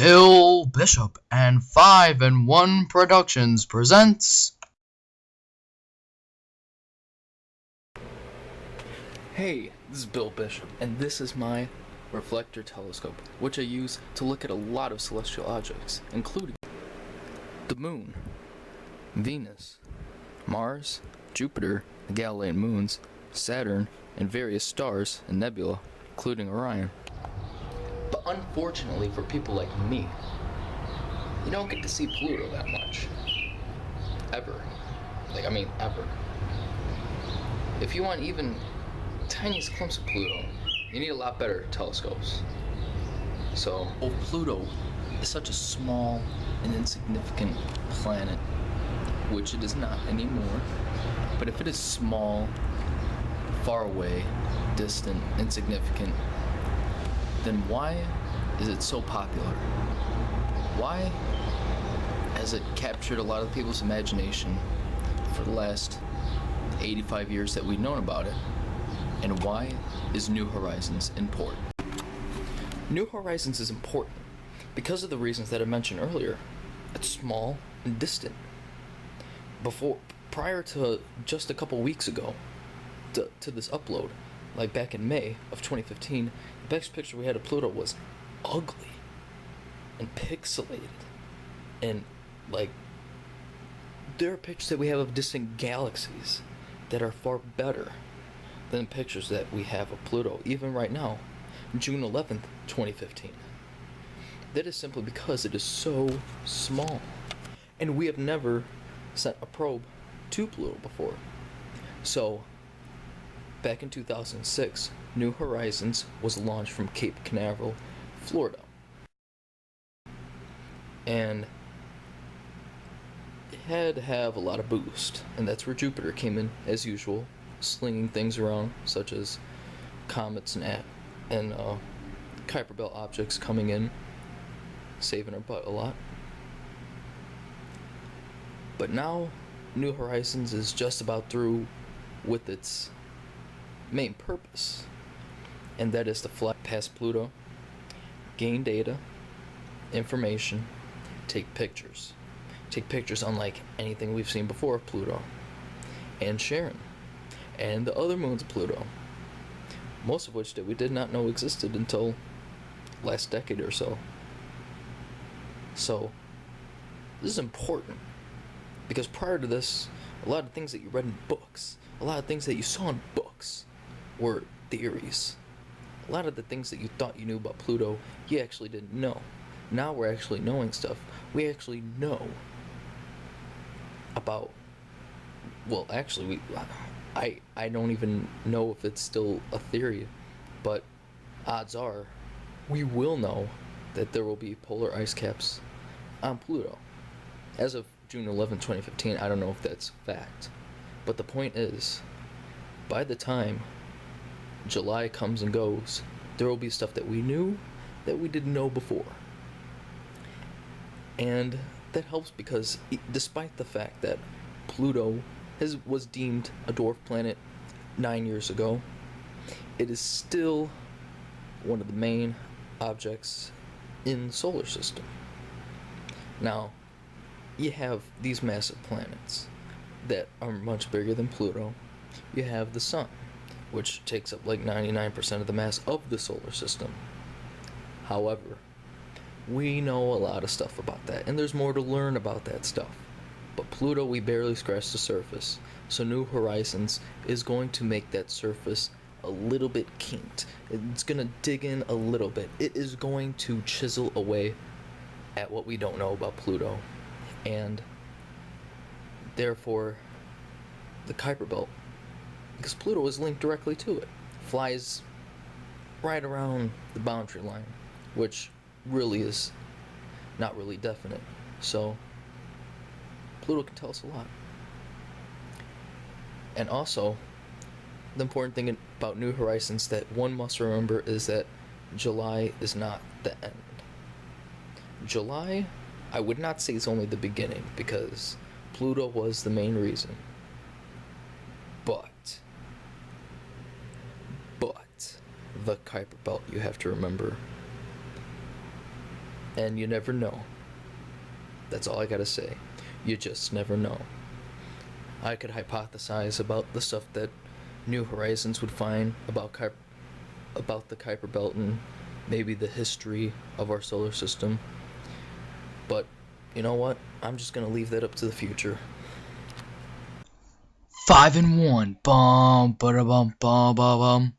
Bill Bishop and 5 and 1 Productions presents. Hey, this is Bill Bishop, and this is my reflector telescope, which I use to look at a lot of celestial objects, including the Moon, Venus, Mars, Jupiter, the Galilean moons, Saturn, and various stars and nebula, including Orion. But unfortunately for people like me, you don't get to see Pluto that much. Ever. Ever. If you want even tiniest glimpse of Pluto, you need a lot better telescopes. So, Pluto is such a small and insignificant planet, which it is not anymore. But if it is small, far away, distant, insignificant, then why is it so popular? Why has it captured a lot of people's imagination for the last 85 years that we've known about it? And why is New Horizons important? New Horizons is important because of the reasons that I mentioned earlier. It's small and distant. Prior to just a couple weeks ago, to this upload, like back in May of 2015, the best picture we had of Pluto was ugly and pixelated. And, there are pictures that we have of distant galaxies that are far better than pictures that we have of Pluto, even right now, June 11th, 2015. That is simply because it is so small. And we have never sent a probe to Pluto before. So, back in 2006, New Horizons was launched from Cape Canaveral, Florida. And it had to have a lot of boost, and that's where Jupiter came in, as usual, slinging things around, such as comets and Kuiper Belt objects coming in, saving our butt a lot. But now, New Horizons is just about through with its main purpose, and that is to fly past Pluto, gain data, information, take pictures unlike anything we've seen before of Pluto, and Charon, and the other moons of Pluto, most of which that we did not know existed until last decade or so. So, this is important, because prior to this, a lot of things that you read in books, a lot of things that you saw in books, were theories. A lot of the things that you thought you knew about Pluto, you actually didn't know. Now we're actually knowing stuff. We actually know about, I don't even know if it's still a theory, but odds are we will know that there will be polar ice caps on Pluto. As of June 11, 2015, I don't know if that's fact. But the point is, by the time July comes and goes, there will be stuff that we knew that we didn't know before. And that helps because despite the fact that Pluto was deemed a dwarf planet 9 years ago, it is still one of the main objects in the solar system. Now, you have these massive planets that are much bigger than Pluto. You have the Sun, which takes up 99% of the mass of the solar system. However, we know a lot of stuff about that, and there's more to learn about that stuff. But Pluto, we barely scratched the surface. So New Horizons is going to make that surface a little bit kinked. It's going to dig in a little bit. It is going to chisel away at what we don't know about Pluto. And therefore, the Kuiper Belt, because Pluto is linked directly to it, flies right around the boundary line, which really is not really definite. So, Pluto can tell us a lot. And also, the important thing about New Horizons that one must remember is that July is not the end. July, I would not say is only the beginning, because Pluto was the main reason. But the Kuiper Belt, you have to remember, And you never know. That's all I gotta say. You just never know. I could hypothesize about the stuff that New Horizons would find about the Kuiper Belt and maybe the history of our solar system. But you know what? I'm just gonna leave that up to the future. 5 and 1. Bum, ba bum, bum, bum.